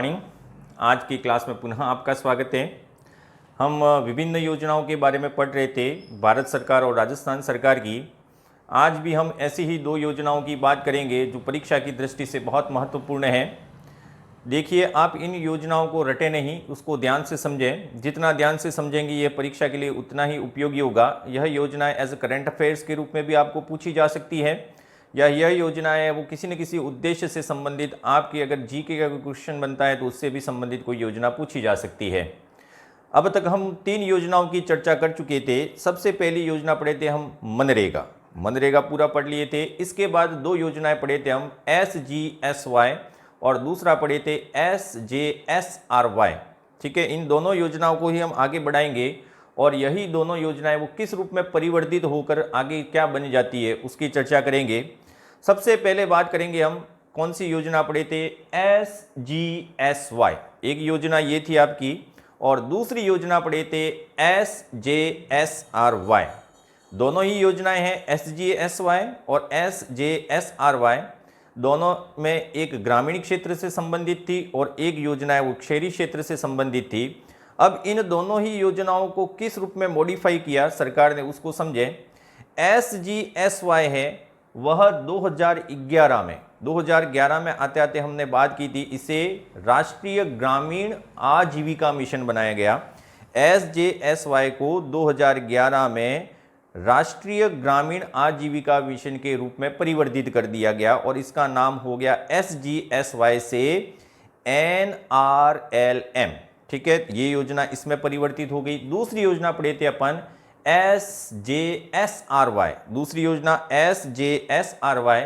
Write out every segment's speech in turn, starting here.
आज की क्लास में पुनः आपका स्वागत है। हम विभिन्न योजनाओं के बारे में पढ़ रहे थे, भारत सरकार और राजस्थान सरकार की। आज भी हम ऐसी ही दो योजनाओं की बात करेंगे जो परीक्षा की दृष्टि से बहुत महत्वपूर्ण है। देखिए, आप इन योजनाओं को रटे नहीं, उसको ध्यान से समझें। जितना ध्यान से समझेंगे ये परीक्षा के लिए उतना ही उपयोगी होगा। यह योजनाएं एज ए करंट अफेयर्स के रूप में भी आपको पूछी जा सकती है, या यह योजना है वो किसी न किसी उद्देश्य से संबंधित, आपकी अगर जीके का कोई क्वेश्चन बनता है तो उससे भी संबंधित कोई योजना पूछी जा सकती है। अब तक हम 3 योजनाओं की चर्चा कर चुके थे। सबसे पहली योजना पढ़े थे हम मनरेगा पूरा पढ़ लिए थे। इसके बाद 2 योजनाएं पढ़े थे हम SGSY और दूसरा पढ़े थे SJSRY। ठीक है, इन दोनों योजनाओं को ही हम आगे बढ़ाएंगे और यही दोनों योजनाएं वो किस रूप में परिवर्तित होकर आगे क्या बन जाती है उसकी चर्चा करेंगे। सबसे पहले बात करेंगे हम कौन सी योजना पढ़े थे, SGSY। एक योजना ये थी आपकी और दूसरी योजना पढ़े थे SJSRY। दोनों ही योजनाएं हैं SGSY और SJSRY। दोनों में एक ग्रामीण क्षेत्र से संबंधित थी और एक योजना है वो शहरी क्षेत्र से संबंधित थी। अब इन दोनों ही योजनाओं को किस रूप में मॉडिफाई किया सरकार ने उसको समझें। SGSY है वह 2011 में आते आते हमने बात की थी, इसे राष्ट्रीय ग्रामीण आजीविका मिशन बनाया गया। SJSY को 2011 में राष्ट्रीय ग्रामीण आजीविका मिशन के रूप में परिवर्तित कर दिया गया और इसका नाम हो गया SGSY से NRLM। ठीक है, ये योजना इसमें परिवर्तित हो गई। दूसरी योजना पढ़े थे अपन SJSRY। दूसरी योजना SJSRY,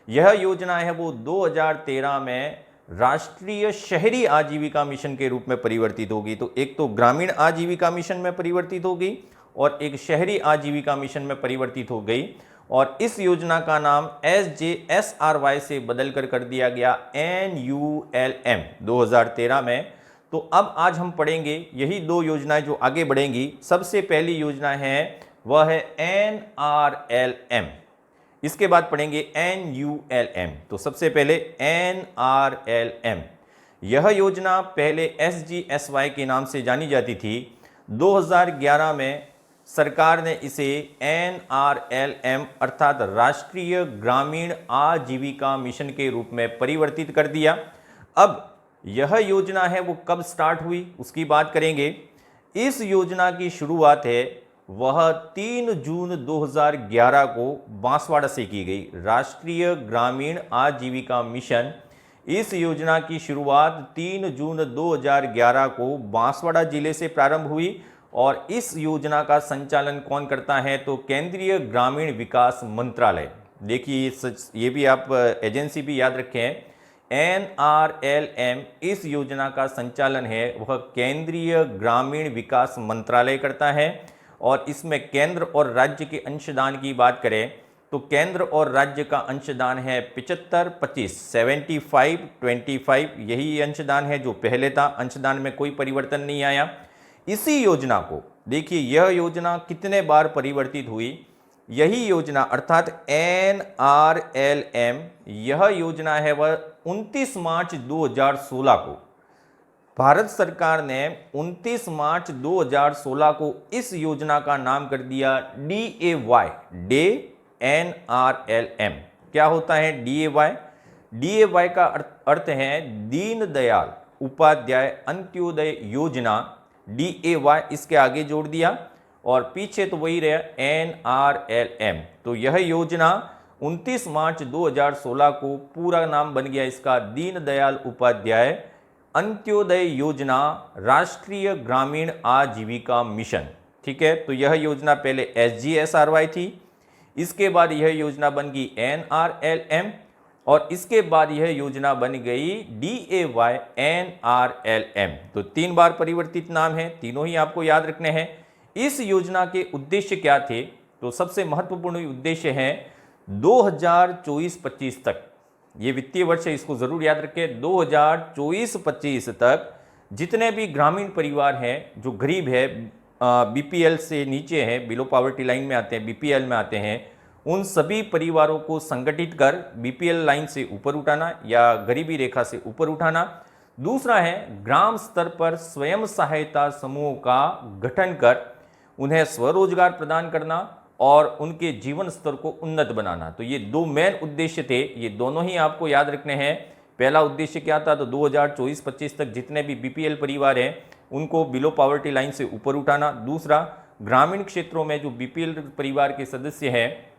यह योजना है वो 2013 में राष्ट्रीय शहरी आजीविका मिशन के रूप में परिवर्तित होगी। तो एक तो ग्रामीण आजीविका मिशन में परिवर्तित हो गई और एक शहरी आजीविका मिशन में परिवर्तित हो गई और इस योजना का नाम SJSRY से बदलकर कर दिया गया NULM 2013 में। तो अब आज हम पढ़ेंगे यही 2 योजनाएं जो आगे बढ़ेंगी। सबसे पहली योजना है वह है NRLM, इसके बाद पढ़ेंगे NULM। तो सबसे पहले NRLM, यह योजना पहले SGSY के नाम से जानी जाती थी। 2011 में सरकार ने इसे NRLM अर्थात राष्ट्रीय ग्रामीण आजीविका मिशन के रूप में परिवर्तित कर दिया। अब यह योजना है वो कब स्टार्ट हुई उसकी बात करेंगे। इस योजना की शुरुआत है वह 3 जून 2011 को बांसवाड़ा से की गई। राष्ट्रीय ग्रामीण आजीविका मिशन, इस योजना की शुरुआत 3 जून 2011 को बांसवाड़ा जिले से प्रारंभ हुई और इस योजना का संचालन कौन करता है तो केंद्रीय ग्रामीण विकास मंत्रालय। देखिए ये भी आप एजेंसी भी याद रखें, NRLM इस योजना का संचालन है वह केंद्रीय ग्रामीण विकास मंत्रालय करता है और इसमें केंद्र और राज्य के अंशदान की बात करें तो केंद्र और राज्य का अंशदान है 75-25, 75-25, यही अंशदान है जो पहले था। अंशदान में कोई परिवर्तन नहीं आया। इसी योजना को देखिए, यह योजना कितने बार परिवर्तित हुई, यही योजना अर्थात NRLM, यह योजना है वह 29 मार्च 2016 को भारत सरकार ने 29 मार्च 2016 को इस योजना का नाम कर दिया DAY, NRLM। क्या होता है DAY? DAY का अर्थ है दीनदयाल उपाध्याय अंत्योदय योजना। DAY इसके आगे जोड़ दिया और पीछे तो वही रहा NRLM। तो यह योजना 29 मार्च 2016 को पूरा नाम बन गया इसका दीनदयाल उपाध्याय अंत्योदय योजना राष्ट्रीय ग्रामीण आजीविका मिशन। ठीक है, तो यह योजना पहले SGSRY थी, इसके बाद यह योजना बन गई NRLM और इसके बाद यह योजना बन गई DAY NRLM। तो 3 बार परिवर्तित नाम है, तीनों ही आपको याद रखने हैं। इस योजना के उद्देश्य क्या थे तो सबसे महत्वपूर्ण उद्देश्य है 2024-25 तक, ये वित्तीय वर्ष है इसको जरूर याद रखें, 2024-25 तक जितने भी ग्रामीण परिवार हैं जो गरीब है, BPL से नीचे हैं, बिलो पॉवर्टी लाइन में आते हैं, BPL में आते हैं, उन सभी परिवारों को संगठित कर BPL लाइन से ऊपर उठाना या गरीबी रेखा से ऊपर उठाना। दूसरा है ग्राम स्तर पर स्वयं सहायता समूहों का गठन कर उन्हें स्वरोजगार प्रदान करना और उनके जीवन स्तर को उन्नत बनाना। तो ये दो मेन उद्देश्य थे, ये दोनों ही आपको याद रखने हैं। पहला उद्देश्य क्या था, तो 2024-25 तक जितने भी बीपीएल परिवार हैं उनको बिलो पॉवर्टी लाइन से ऊपर उठाना। दूसरा, ग्रामीण क्षेत्रों में जो बीपीएल परिवार के सदस्य हैं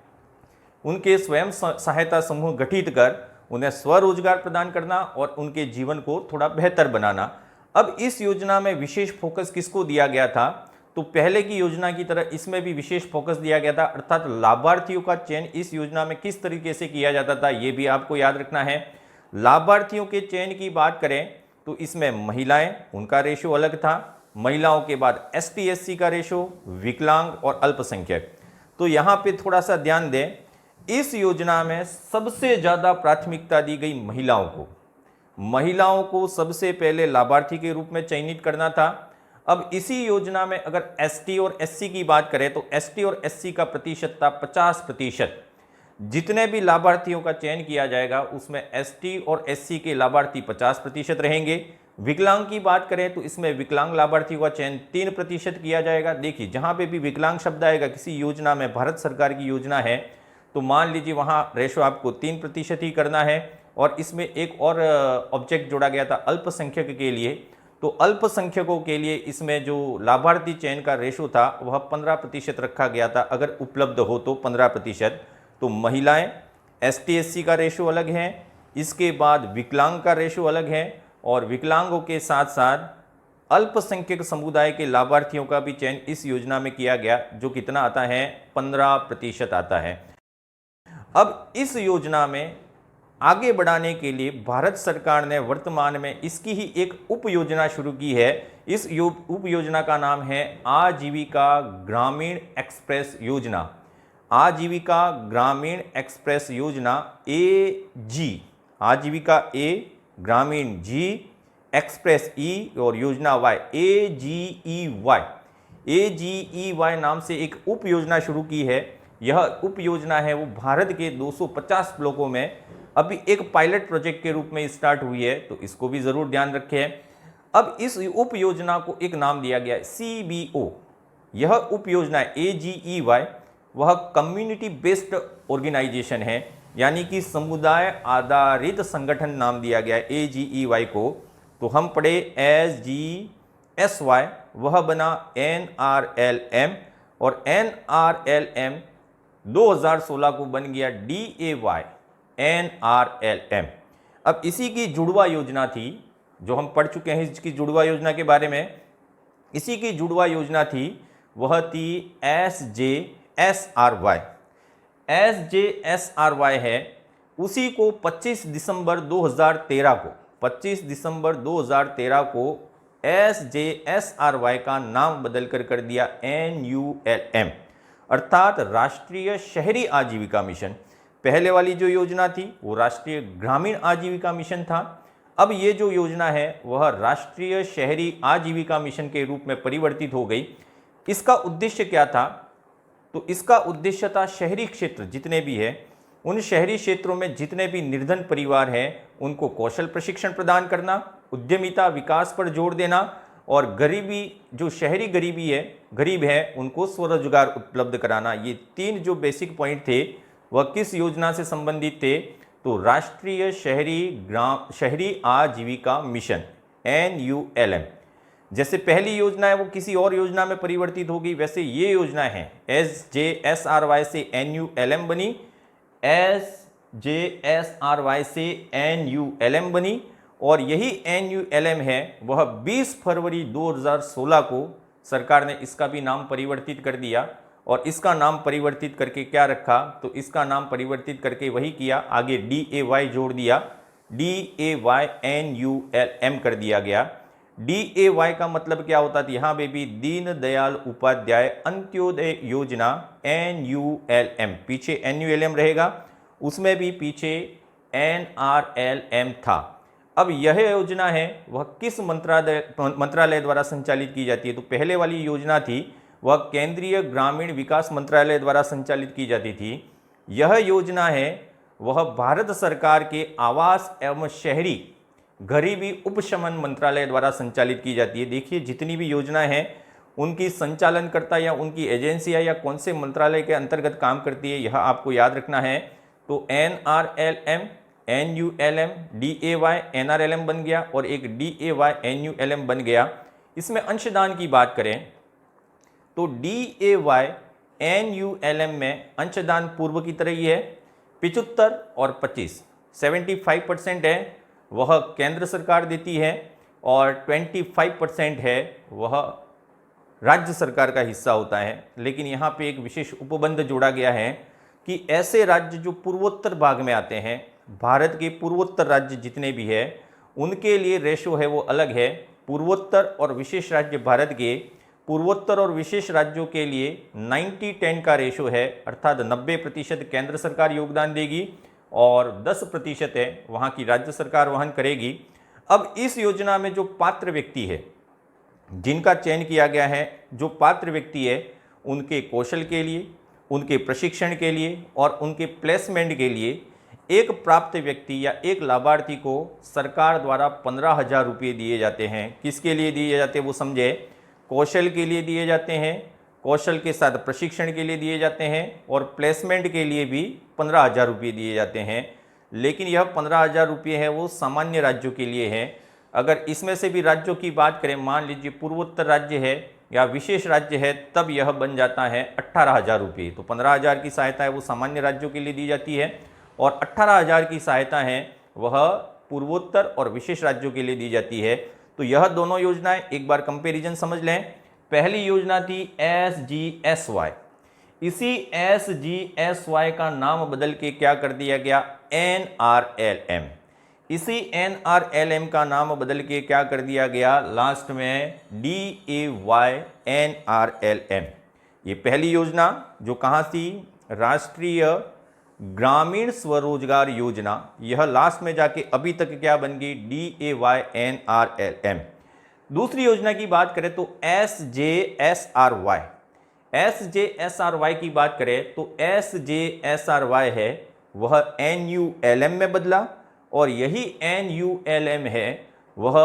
उनके स्वयं सहायता समूह गठित कर उन्हें स्वरोजगार प्रदान करना और उनके जीवन को थोड़ा बेहतर बनाना। अब इस योजना में विशेष फोकस किसको दिया गया था, तो पहले की योजना की तरह इसमें भी विशेष फोकस दिया गया था, अर्थात लाभार्थियों का चयन इस योजना में किस तरीके से किया जाता था ये भी आपको याद रखना है। लाभार्थियों के चयन की बात करें तो इसमें महिलाएं, उनका रेशो अलग था, महिलाओं के बाद एसटी एससी का रेशो, विकलांग और अल्पसंख्यक। तो यहाँ पे थोड़ा सा ध्यान दें, इस योजना में सबसे ज्यादा प्राथमिकता दी गई महिलाओं को। महिलाओं को सबसे पहले लाभार्थी के रूप में चयनित करना था। अब इसी योजना में अगर एसटी और एससी की बात करें तो एसटी और एससी का प्रतिशत था 50%। जितने भी लाभार्थियों का चयन किया जाएगा उसमें एसटी और एससी के लाभार्थी 50% रहेंगे। विकलांग की बात करें तो इसमें विकलांग लाभार्थियों का चयन 3% किया जाएगा। देखिए, जहां पे भी विकलांग शब्द आएगा किसी योजना में, भारत सरकार की योजना है, तो मान लीजिए वहां रेशो आपको 3% ही करना है। और इसमें एक और ऑब्जेक्ट जोड़ा गया था अल्पसंख्यक के लिए, तो अल्पसंख्यकों के लिए इसमें जो लाभार्थी चयन का रेशो था वह 15% रखा गया था, अगर उपलब्ध हो तो 15%। तो महिलाएं, एसटी एससी का रेशो अलग है, इसके बाद विकलांग का रेशो अलग है, और विकलांगों के साथ साथ अल्पसंख्यक समुदाय के लाभार्थियों का भी चयन इस योजना में किया गया, जो कितना आता है, 15% आता है। अब इस योजना में आगे बढ़ाने के लिए भारत सरकार ने वर्तमान में इसकी ही एक उप योजना शुरू की है। इस उप योजना का नाम है आजीविका ग्रामीण एक्सप्रेस योजना। आजीविका ग्रामीण एक्सप्रेस योजना, AG, आजीविका A, ग्रामीण G, एक्सप्रेस E और योजना Y, AGEY। AGEY नाम से एक उप योजना शुरू की है। यह उप योजना है वो भारत के 250 ब्लॉकों में अभी एक पायलट प्रोजेक्ट के रूप में स्टार्ट हुई है, तो इसको भी जरूर ध्यान रखें। अब इस उप योजना को एक नाम दिया गया है CBO। यह उप योजना AGEY वह कम्युनिटी बेस्ड ऑर्गेनाइजेशन है, यानी कि समुदाय आधारित संगठन नाम दिया गया है AGEY को। तो हम पढ़े SGSY, वह बना NRLM, और NRLM 2016 को बन गया DAY NRLM। अब इसी की जुड़वा योजना थी, जो हम पढ़ चुके हैं इसकी जुड़वा योजना के बारे में। इसी की जुड़वा योजना थी, वह थी SJSRY। SJSRY है, उसी को 25 दिसंबर 2013 को SJSRY का नाम बदलकर कर दिया NULM, अर्थात राष्ट्रीय शहरी आजीविका मिशन। पहले वाली जो योजना थी वो राष्ट्रीय ग्रामीण आजीविका मिशन था। अब ये जो योजना है वह राष्ट्रीय शहरी आजीविका मिशन के रूप में परिवर्तित हो गई। इसका उद्देश्य क्या था, तो इसका उद्देश्य था शहरी क्षेत्र जितने भी हैं, उन शहरी क्षेत्रों में जितने भी निर्धन परिवार हैं उनको कौशल प्रशिक्षण प्रदान करना, उद्यमिता विकास पर जोर देना, और गरीबी, जो शहरी गरीब है उनको स्वरोजगार उपलब्ध कराना। ये 3 जो बेसिक पॉइंट थे वह किस योजना से संबंधित थे, तो राष्ट्रीय शहरी आजीविका मिशन NULM। जैसे पहली योजना है वो किसी और योजना में परिवर्तित होगी, वैसे ये योजना है SJSRY से NULM बनी, SJSRY से NULM बनी, और यही NULM है वह 20 फरवरी 2016 को सरकार ने इसका भी नाम परिवर्तित कर दिया। और इसका नाम परिवर्तित करके क्या रखा, तो इसका नाम परिवर्तित करके वही किया, आगे DAY जोड़ दिया, DAY NULM कर दिया गया। DAY का मतलब क्या होता था, यहाँ पे भी दीन दयाल उपाध्याय अंत्योदय योजना NULM, पीछे NULM रहेगा, उसमें भी पीछे NRLM था। अब यह योजना है वह किस मंत्रालय द्वारा संचालित की जाती है, तो पहले वाली योजना थी वह केंद्रीय ग्रामीण विकास मंत्रालय द्वारा संचालित की जाती थी। यह योजना है वह भारत सरकार के आवास एवं शहरी गरीबी उपशमन मंत्रालय द्वारा संचालित की जाती है। देखिए जितनी भी योजनाएं हैं उनकी संचालनकर्ता या उनकी एजेंसियां या कौन से मंत्रालय के अंतर्गत काम करती है, यह आपको याद रखना है। तो NRLM, NULM, DAY, NRLM बन गया और एक DAY, NULM बन गया। इसमें अंशदान की बात करें तो DAY, NULM में अंशदान पूर्व की तरह ही है, 75 और 25, 75% है वह केंद्र सरकार देती है और 25% है वह राज्य सरकार का हिस्सा होता है। लेकिन यहाँ पे एक विशेष उपबंध जोड़ा गया है कि ऐसे राज्य जो पूर्वोत्तर भाग में आते हैं, भारत के पूर्वोत्तर राज्य जितने भी है उनके लिए रेशो है वो अलग है। पूर्वोत्तर और विशेष राज्य भारत के पूर्वोत्तर और विशेष राज्यों के लिए 90-10 का रेशो है, अर्थात 90% केंद्र सरकार योगदान देगी और 10% है वहाँ की राज्य सरकार वहन करेगी। अब इस योजना में जो पात्र व्यक्ति है, जिनका चयन किया गया है, जो पात्र व्यक्ति है, उनके कौशल के लिए, उनके प्रशिक्षण के लिए और उनके प्लेसमेंट के लिए एक प्राप्त व्यक्ति या एक लाभार्थी को सरकार द्वारा 15,000 रुपये दिए जाते हैं। किसके लिए दिए जाते हैं वो समझे, कौशल के लिए दिए जाते हैं, कौशल के साथ प्रशिक्षण के लिए दिए जाते हैं और प्लेसमेंट के लिए भी 15,000 रुपये दिए जाते हैं। लेकिन यह 15,000 रुपये है वो सामान्य राज्यों के लिए है। अगर इसमें से भी राज्यों की बात करें, मान लीजिए पूर्वोत्तर राज्य है या विशेष राज्य है, तब यह बन जाता है 18,000 रुपये। तो 15,000 की सहायता है वो सामान्य राज्यों के लिए दी जाती है और 18,000 की सहायता है वह पूर्वोत्तर और विशेष राज्यों के लिए दी जाती है। तो यह दोनों योजनाएं एक बार कंपैरिजन समझ लें। पहली योजना थी SGSY, इसी SGSY का नाम बदल के क्या कर दिया गया, NRLM। इसी NRLM का नाम बदल के क्या कर दिया गया लास्ट में, DAY, NRLM। ये पहली योजना जो कहाँ थी, राष्ट्रीय ग्रामीण स्वरोजगार योजना, यह लास्ट में जाके अभी तक क्या बन गई, DAY, NRLM। दूसरी योजना की बात करें तो SJSRY। SJSRY की बात करें तो SJSRY है वह NULM में बदला और यही NULM है वह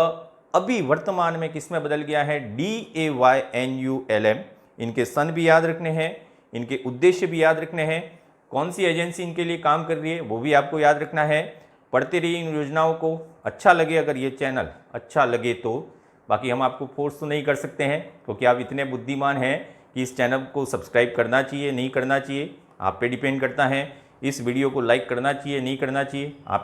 अभी वर्तमान में किस में बदल गया है, DAY, NULM। इनके सन भी याद रखने हैं, इनके उद्देश्य भी याद रखने हैं, कौन सी एजेंसी इनके लिए काम कर रही है वो भी आपको याद रखना है। पढ़ते रहिए इन योजनाओं को। अच्छा लगे अगर ये चैनल अच्छा लगे तो, बाकी हम आपको फोर्स तो नहीं कर सकते हैं क्योंकि आप इतने बुद्धिमान हैं कि इस चैनल को सब्सक्राइब करना चाहिए नहीं करना चाहिए, आप पे डिपेंड करता है। इस वीडियो को लाइक करना चाहिए नहीं करना चाहिए, आप